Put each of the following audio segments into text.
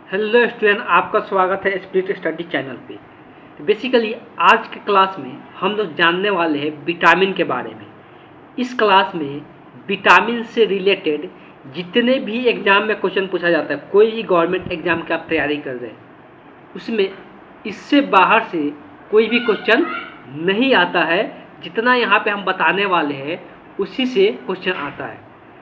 Hello student, आपका स्वागत है स्पिरिट स्टडी चैनल पे। तो बेसिकली आज के क्लास में हम लोग जानने वाले हैं विटामिन के बारे में। इस क्लास में विटामिन से रिलेटेड जितने भी एग्ज़ाम में क्वेश्चन पूछा जाता है, कोई भी गवर्नमेंट एग्ज़ाम की आप तैयारी कर रहे हैं उसमें इससे बाहर से कोई भी क्वेश्चन नहीं आता है। जितना यहाँ पे हम बताने वाले हैं उसी से क्वेश्चन आता है।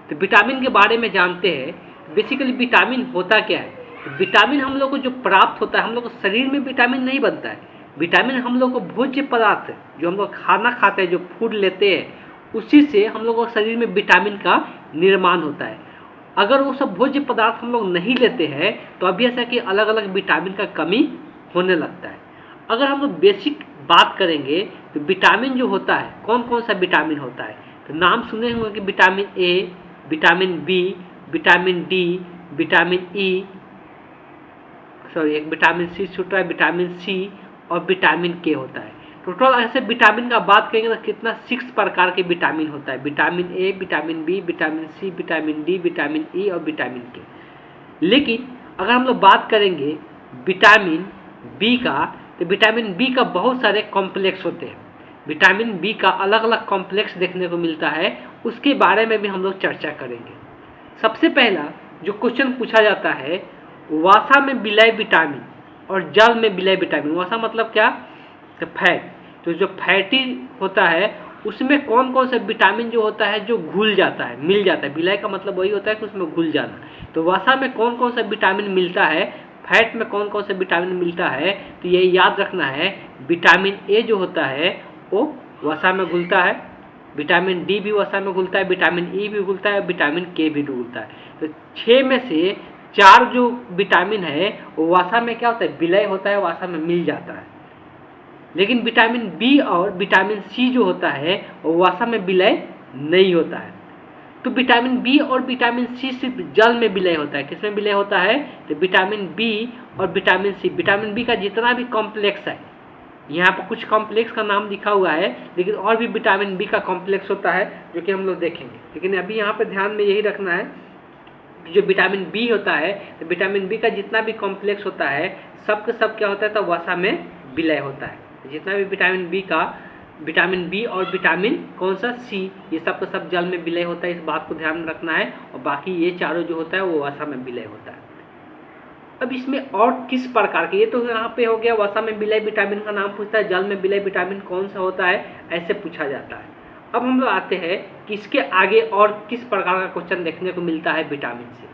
तो विटामिन के बारे में जानते हैं। बेसिकली विटामिन होता क्या है? विटामिन हम लोग को जो प्राप्त होता है, हम लोग को शरीर में विटामिन नहीं बनता है। विटामिन हम लोग को भोज्य पदार्थ जो हम लोग खाना खाते हैं, जो फूड लेते हैं, उसी से हम लोग को शरीर में विटामिन का निर्माण होता है। अगर वो सब भोज्य पदार्थ हम लोग नहीं लेते हैं तो ऑब्वियस है कि अलग अलग विटामिन का कमी होने लगता है। अगर हम लोग बेसिक बात करेंगे तो विटामिन जो होता है, कौन कौन सा विटामिन होता है, तो नाम सुने होंगे कि vitamin A, vitamin B, vitamin D, vitamin E, एक विटामिन सी छूट रहा है, विटामिन सी और विटामिन के होता है। टोटल ऐसे विटामिन का बात करेंगे तो कितना 6 प्रकार के विटामिन होता है। Vitamin A, vitamin B, vitamin C, vitamin D, vitamin E और विटामिन के। लेकिन अगर हम लोग बात करेंगे विटामिन बी का, तो विटामिन बी का बहुत सारे कॉम्प्लेक्स होते हैं। विटामिन बी का अलग अलग कॉम्प्लेक्स देखने को मिलता है, उसके बारे में भी हम लोग चर्चा करेंगे। सबसे पहला जो क्वेश्चन पूछा जाता है, वसा में विलय विटामिन और जल में विलय विटामिन। वसा मतलब क्या? तो फैट। तो जो फैटी होता है उसमें कौन कौन सा विटामिन जो होता है जो घुल जाता है, मिल जाता है। विलय का मतलब वही होता है कि उसमें घुल जाना। तो वसा में कौन कौन सा विटामिन मिलता है, फैट में कौन कौन सा विटामिन मिलता है, तो ये याद रखना है। विटामिन ए जो होता है वो वसा में घुलता है, विटामिन डी भी वसा में घुलता है, विटामिन ई भी घुलता है, विटामिन के भी घुलता है। तो 6 में से 4 जो विटामिन है वो वसा में क्या होता है, विलय होता है, वसा में मिल जाता है। लेकिन विटामिन बी और विटामिन सी जो होता है वो वसा में विलय नहीं होता है। तो विटामिन बी और विटामिन सी सिर्फ जल में विलय होता है। किसमें विलय होता है? तो विटामिन बी और विटामिन सी। विटामिन बी का जितना भी कॉम्प्लेक्स है, यहाँ पर कुछ कॉम्प्लेक्स का नाम लिखा हुआ है, लेकिन और भी विटामिन बी का कॉम्प्लेक्स होता है जो कि हम लोग देखेंगे। लेकिन अभी यहाँ पर ध्यान में यही रखना है, जो विटामिन बी होता है, तो विटामिन बी का जितना भी कॉम्प्लेक्स होता है सब का सब क्या होता है, तो वसा में विलय होता है। जितना भी विटामिन बी का, विटामिन बी और विटामिन कौन सा सी, ये सब का सब जल में विलय होता है। इस बात को ध्यान में रखना है। और बाकी ये चारों जो होता है वो वसा में विलय होता है। अब इसमें और किस प्रकार के, ये तो यहाँ पे हो गया वसा में विलय विटामिन का नाम पूछता है, जल में विलय विटामिन कौन सा होता है ऐसे पूछा जाता है। अब हम लोग आते हैं कि इसके आगे और किस प्रकार का क्वेश्चन देखने को मिलता है विटामिन से।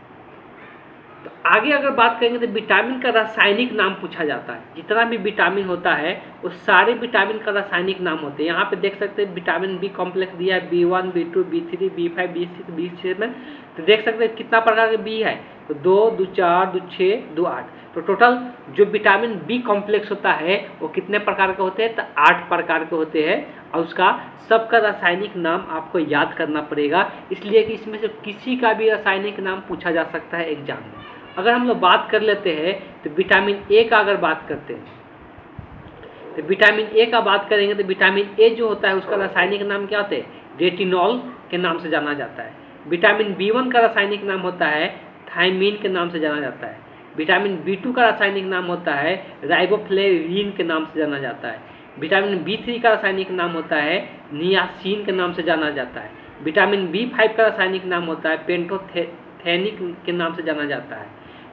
तो आगे अगर बात करेंगे तो विटामिन का रासायनिक नाम पूछा जाता है। जितना भी विटामिन होता है वो सारे विटामिन का रासायनिक नाम होते हैं। यहाँ पे देख सकते हैं विटामिन बी कॉम्प्लेक्स दिया है, B1, B2, B3, B5, B6, B7। तो देख सकते हैं कितना प्रकार के बी है, तो 2, 2, 4, 2, 6, 2, 8। तो टोटल जो विटामिन बी कॉम्प्लेक्स होता है वो कितने प्रकार के होते हैं, तो 8 प्रकार के होते हैं। और उसका सबका रासायनिक नाम आपको याद करना पड़ेगा, इसलिए कि इसमें से किसी का भी रासायनिक नाम पूछा जा सकता है एग्जाम में। अगर हम लोग बात कर लेते हैं तो विटामिन ए का अगर बात करते हैं, तो विटामिन ए का बात करेंगे तो विटामिन ए जो होता है उसका रासायनिक नाम क्या होता है, रेटिनॉल के नाम से जाना जाता है। विटामिन B1 का रासायनिक नाम होता है थायमीन के नाम से जाना जाता है। विटामिन B2 का रासायनिक नाम होता है राइबोफ्लेविन के नाम से जाना जाता है। विटामिन B3 का रासायनिक नाम होता है नियासिन के नाम से जाना जाता है। विटामिन B5 का रासायनिक नाम होता है पेंटोथेनिक के नाम से जाना जाता है।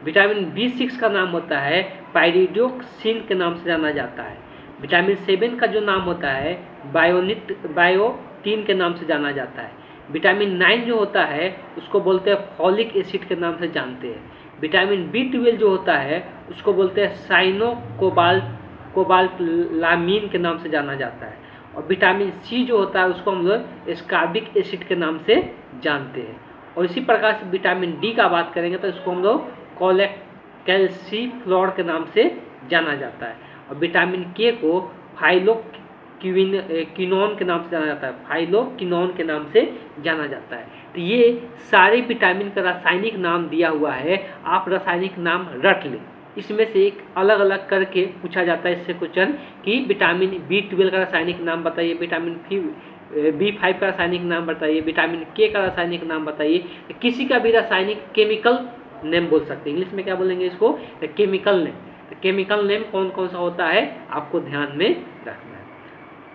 विटामिन B6 का नाम होता है पायरिडोक्सिन के नाम से जाना जाता है। विटामिन 7 का जो नाम होता है बायोटीन के नाम से जाना जाता है। विटामिन 9 जो होता है उसको बोलते हैं फॉलिक एसिड के नाम से जानते हैं। विटामिन B12 जो होता है उसको बोलते हैं कोबाल्टलामीन के नाम से जाना जाता है। और विटामिन सी जो होता है उसको हम लोग एस्कॉर्बिक एसिड के नाम से जानते हैं। और इसी प्रकार से विटामिन डी का बात करेंगे तो इसको हम लोग कैल्सीफ्लोर के नाम से जाना जाता है। और विटामिन के को फाइलोक्विनोन के नाम से जाना जाता है, फाइलोक्विनोन के नाम से जाना जाता है। तो ये सारे विटामिन का रासायनिक नाम दिया हुआ है, आप रासायनिक नाम रट लें। इसमें से एक अलग अलग करके पूछा जाता है इससे क्वेश्चन कि विटामिन B12 का रासायनिक नाम बताइए, विटामिन B5 का रासायनिक नाम बताइए, विटामिन के का रासायनिक नाम बताइए। किसी का भी रासायनिक केमिकल नेम बोल सकते हैं। इंग्लिश में क्या बोलेंगे इसको? The chemical name. तो केमिकल नेम कौन कौन सा होता है आपको ध्यान में रखना है।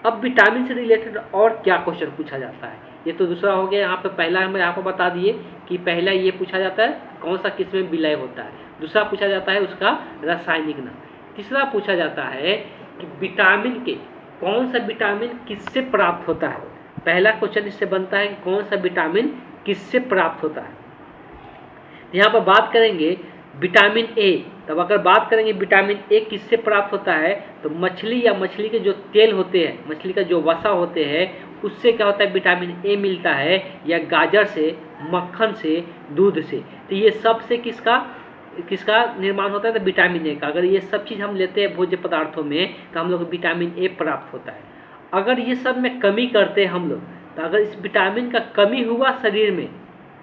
अब विटामिन से रिलेटेड और क्या क्वेश्चन पूछा जाता है? ये तो दूसरा हो गया। यहाँ पे पहला हम आपको बता दिए कि पहला ये पूछा जाता है कौन सा किस में विलय होता है। दूसरा पूछा जाता है उसका रासायनिक नाम। तीसरा पूछा जाता है कि विटामिन के कौन सा विटामिन किससे प्राप्त होता है। पहला क्वेश्चन इससे बनता है कि कौन सा विटामिन किससे प्राप्त होता है। यहाँ पर बात करेंगे विटामिन ए। तब अगर बात करेंगे विटामिन ए किससे प्राप्त होता है तो मछली या मछली के जो तेल होते हैं, मछली का जो वसा होते हैं, उससे क्या होता है विटामिन ए मिलता है, या गाजर से, मक्खन से, दूध से। तो ये सब से किसका निर्माण होता है तो विटामिन ए का। अगर ये सब चीज़ हम लेते हैं भोज्य पदार्थों में तो हम लोग को विटामिन ए प्राप्त होता है। अगर ये सब में कमी करते हैं हम लोग, तो अगर इस विटामिन का कमी हुआ शरीर में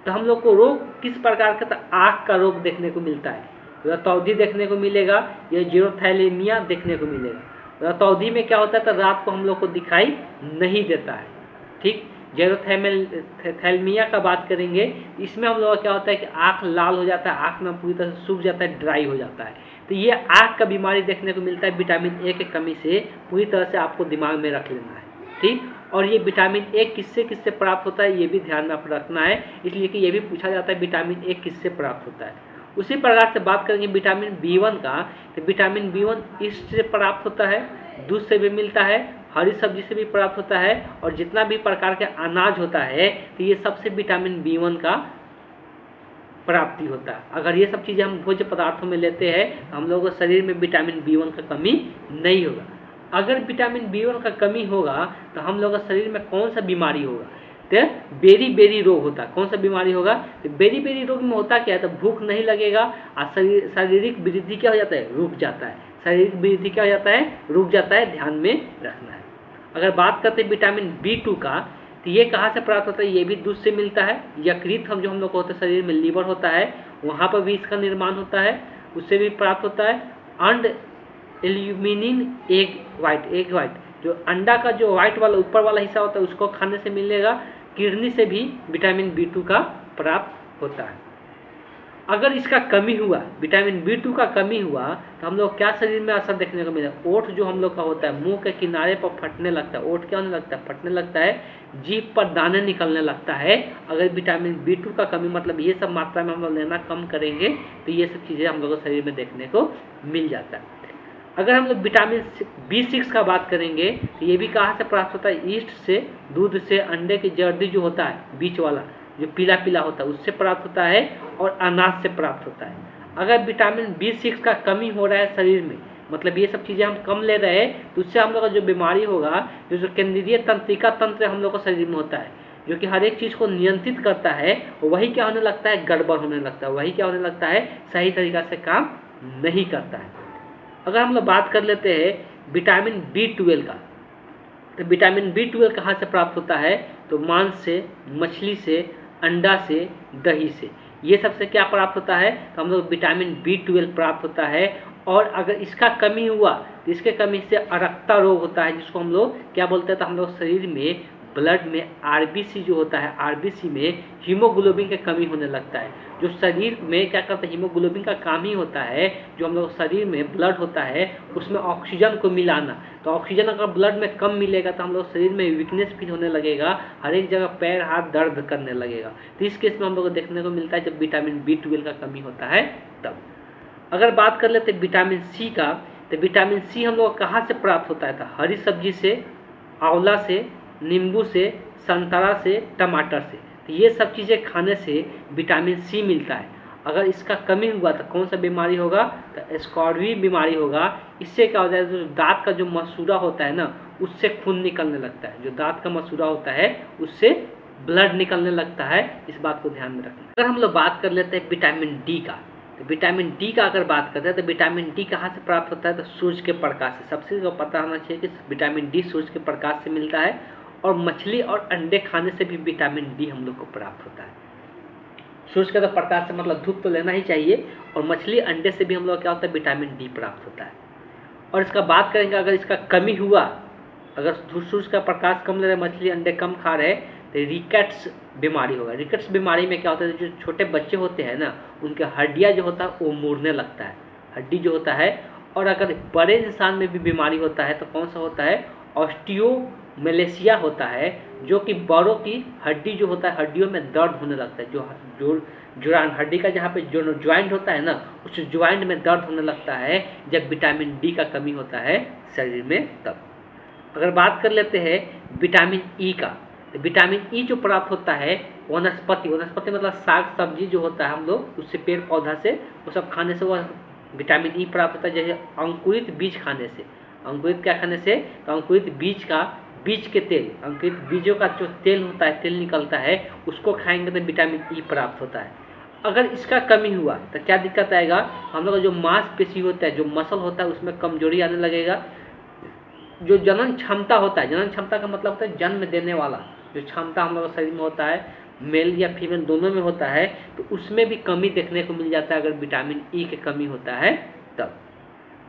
तो हम लोग को रोग किस प्रकार का? तो आँख का रोग देखने को मिलता है, रतौंधी देखने को मिलेगा, या जीरोथैलेमिया देखने को मिलेगा। रतौंधी में क्या होता है तो रात को हम लोग को दिखाई नहीं देता है। ठीक, जीरोथैलेमिया का बात करेंगे, इसमें हम लोग का क्या होता है कि आँख लाल हो जाता है, आँख में पूरी तरह से सूख जाता है, ड्राई हो जाता है। तो ये आँख का बीमारी देखने को मिलता है विटामिन ए की कमी से। पूरी तरह से आपको दिमाग में रख लेना है। ठीक, और ये विटामिन ए किससे किससे प्राप्त होता है ये भी ध्यान में आपको रखना है, इसलिए कि ये भी पूछा जाता है विटामिन ए किससे प्राप्त होता है। उसी प्रकार से बात करेंगे विटामिन बी1 का, तो विटामिन बी1 ईस्ट से प्राप्त होता है, दूध से भी मिलता है, हरी सब्जी से भी प्राप्त होता है, और जितना भी प्रकार के अनाज होता है तो ये सबसे विटामिन बी1 का प्राप्ति होता है। अगर ये सब चीज़ें हम भोज्य पदार्थों में लेते हैं तो हम लोगों के शरीर में विटामिन बी1 का कमी नहीं होगा। अगर विटामिन बी1 का कमी होगा तो हम लोगों के शरीर में कौन सा बीमारी होगा? तो बेरी रोग होता है। कौन सा बीमारी होगा? तो बेरी रोग में होता क्या है तो भूख नहीं लगेगा और शारीरिक वृद्धि क्या हो जाता है? रुक जाता है। शारीरिक वृद्धि क्या हो जाता है? रुक जाता है। ध्यान में रखना है। अगर बात करते हैं विटामिन बी2 का, तो ये कहाँ से प्राप्त होता है? ये भी दूध से मिलता है। यकृत हम जो हम लोग को होता है शरीर में, लीवर होता है, वहाँ पर भी इसका निर्माण होता है, उससे भी प्राप्त होता है। अंड एल्यूमिनिन एग वाइट, जो अंडा का जो व्हाइट वाला ऊपर वाला हिस्सा होता है उसको खाने से मिलेगा। किडनी से भी विटामिन बी2 का प्राप्त होता है। अगर इसका कमी हुआ, विटामिन बी2 का कमी हुआ, तो हम लोग क्या शरीर में असर देखने को मिलेगा? ओठ जो हम लोग का होता है मुंह के किनारे पर फटने लगता है। ओठ क्या होने लगता है? फटने लगता है। जीभ पर दाने निकलने लगता है। अगर विटामिन बी2 का कमी, मतलब ये सब मात्रा में हम लोग लेना कम करेंगे तो ये सब चीज़ें हम लोग के शरीर में देखने को मिल जाता है। अगर हम लोग विटामिन बी6 का बात करेंगे तो ये भी कहाँ से प्राप्त होता है? ईस्ट से, दूध से, अंडे की जर्दी जो होता है बीच वाला जो पीला पीला होता है उससे प्राप्त होता है, और अनाज से प्राप्त होता है। अगर विटामिन बी6 का कमी हो रहा है शरीर में, मतलब ये सब चीज़ें हम कम ले रहे हैं, तो उससे हम लोग का जो बीमारी होगा, जो केंद्रीय तंत्रिका तंत्र हम लोग का शरीर में होता है, जो कि हर एक चीज़ को नियंत्रित करता है, वही क्या होने लगता है? गड़बड़ होने लगता है। वही क्या होने लगता है? सही तरीका से काम नहीं करता है। अगर हम लोग बात कर लेते हैं विटामिन बी12 का, तो विटामिन बी12 कहाँ से प्राप्त होता है? तो मांस से, मछली से, अंडा से, दही से। ये सबसे क्या प्राप्त होता है? तो हम लोग विटामिन बी12 प्राप्त होता है। और अगर इसका कमी हुआ तो इसके कमी से अरक्ता रोग होता है, जिसको हम लोग क्या बोलते हैं? तो हम लोग शरीर में ब्लड में आरबीसी जो होता है, आरबीसी में हीमोग्लोबिन की कमी होने लगता है। जो शरीर में क्या करता है? हीमोग्लोबिन का काम ही होता है, जो हम लोग शरीर में ब्लड होता है उसमें ऑक्सीजन को मिलाना। तो ऑक्सीजन अगर ब्लड में कम मिलेगा तो हम लोग शरीर में वीकनेस फील होने लगेगा, हर एक जगह पैर हाथ दर्द करने लगेगा। तो इस केस में हम लोग को देखने को मिलता है जब विटामिन बी12 का कमी होता है तब। अगर बात कर लेते हैं विटामिन सी का, तो विटामिन सी हम लोग कहाँ से प्राप्त होता है? तो हरी सब्जी से, आंवला से, नींबू से, संतरा से, टमाटर से। तो ये सब चीज़ें खाने से विटामिन सी मिलता है। अगर इसका कमी हुआ तो कौन सा बीमारी होगा? तो स्कॉर्वी बीमारी होगा। इससे क्या होता है? जो दांत का जो मसूड़ा होता है ना, उससे खून निकलने लगता है। जो दांत का मसूड़ा होता है उससे ब्लड निकलने लगता है। इस बात को ध्यान में रखना। अगर हम लोग बात कर लेते हैं विटामिन डी का, तो विटामिन डी का अगर बात करते हैं तो विटामिन डी कहाँ से प्राप्त होता है? तो सूर्य के प्रकाश से। सबसे जो पता होना चाहिए कि विटामिन डी सूर्य के प्रकाश से मिलता है, और मछली और अंडे खाने से भी विटामिन डी हम लोग को प्राप्त होता है। सूर्य का तो प्रकाश से मतलब धूप तो लेना ही चाहिए, और मछली अंडे से भी हम लोग क्या होता है? विटामिन डी प्राप्त होता है। और इसका बात करेंगे अगर इसका कमी हुआ, अगर सूर्य का प्रकाश कम ले रहे, मछली अंडे कम खा रहे, तो रिकेट्स बीमारी होगा। रिकेट्स बीमारी में क्या होता है, जो छोटे बच्चे होते हैं ना, उनके हड्डियाँ जो होता है वो मुड़ने लगता है, हड्डी जो होता है। और अगर बड़े इंसान में भी बीमारी होता है तो कौन सा होता है, ऑस्टियोमेलेशिया होता है, जो कि बड़ों की हड्डी जो होता है, हड्डियों में दर्द होने लगता है। जो जुड़ान हड्डी का जहाँ पे जो ज्वाइंट होता है ना, उस ज्वाइंट में दर्द होने लगता है जब विटामिन डी का कमी होता है शरीर में तब। अगर बात कर लेते हैं विटामिन ई का, तो विटामिन ई जो प्राप्त होता है वनस्पति मतलब साग सब्जी जो होता है हम लोग उससे, पेड़ पौधा से, वो सब खाने से वह विटामिन ई प्राप्त होता है। जैसे अंकुरित बीज खाने से, अंकुरित क्या खाने से, तो अंकुरित बीज का, बीज के तेल, अंकुरित बीजों का जो तेल होता है, तेल निकलता है, उसको खाएंगे तो विटामिन ई प्राप्त होता है। अगर इसका कमी हुआ तो क्या दिक्कत आएगा, हम लोग का जो मांसपेशी होता है, जो मसल होता है, उसमें कमजोरी आने लगेगा। जो जनन क्षमता होता है, जनन क्षमता का मतलब होता है जन्म देने वाला जो क्षमता हम लोग शरीर में होता है, मेल या फीमेल दोनों में होता है, तो उसमें भी कमी देखने को मिल जाता है अगर विटामिन ई की कमी होता है तब।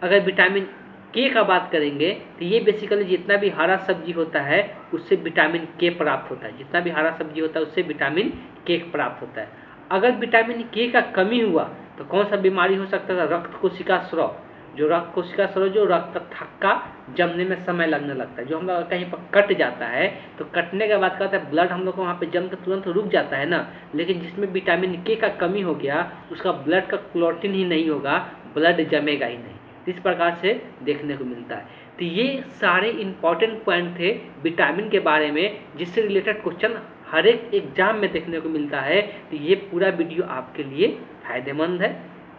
अगर विटामिन के का बात करेंगे तो ये बेसिकली जितना भी हरा सब्जी होता है उससे विटामिन के प्राप्त होता है, जितना भी हरा सब्जी होता है उससे विटामिन के प्राप्त होता है। अगर विटामिन के का कमी हुआ तो कौन सा बीमारी हो सकता है, रक्त कोशिका स्राव, जो रक्त कोशिका स्राव, जो रक्त का थक्का जमने में समय लगने लगता है, जो हम लोग कहीं पर कट जाता है तो कटने के बाद क्या होता है, ब्लड हम लोग को वहाँ पे जम के तुरंत रुक जाता है ना, लेकिन जिसमें विटामिन के का कमी हो गया उसका ब्लड का क्लॉटिंग ही नहीं होगा, ब्लड जमेगा ही नहीं। इस प्रकार से देखने को मिलता है। तो ये सारे इंपॉर्टेंट पॉइंट थे विटामिन के बारे में, जिससे रिलेटेड क्वेश्चन हर एक एग्जाम में देखने को मिलता है। तो ये पूरा वीडियो आपके लिए फायदेमंद है।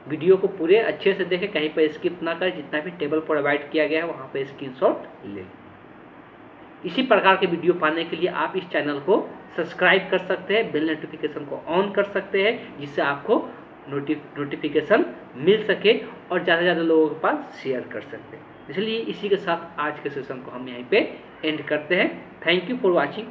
वीडियो को पूरे अच्छे से देखें, कहीं पर स्किप ना करें, जितना भी टेबल प्रोवाइड किया गया है वहाँ पर स्क्रीनशॉट लें। इसी प्रकार के वीडियो पाने के लिए आप इस चैनल को सब्सक्राइब कर सकते हैं, बेल नोटिफिकेशन को ऑन कर सकते हैं, जिससे आपको नोटिफिकेशन मिल सके और ज़्यादा से ज़्यादा लोगों के पास शेयर कर सकते हैं। इसलिए इसी के साथ आज के सेशन को हम यहीं पे एंड करते हैं। Thank you for watching.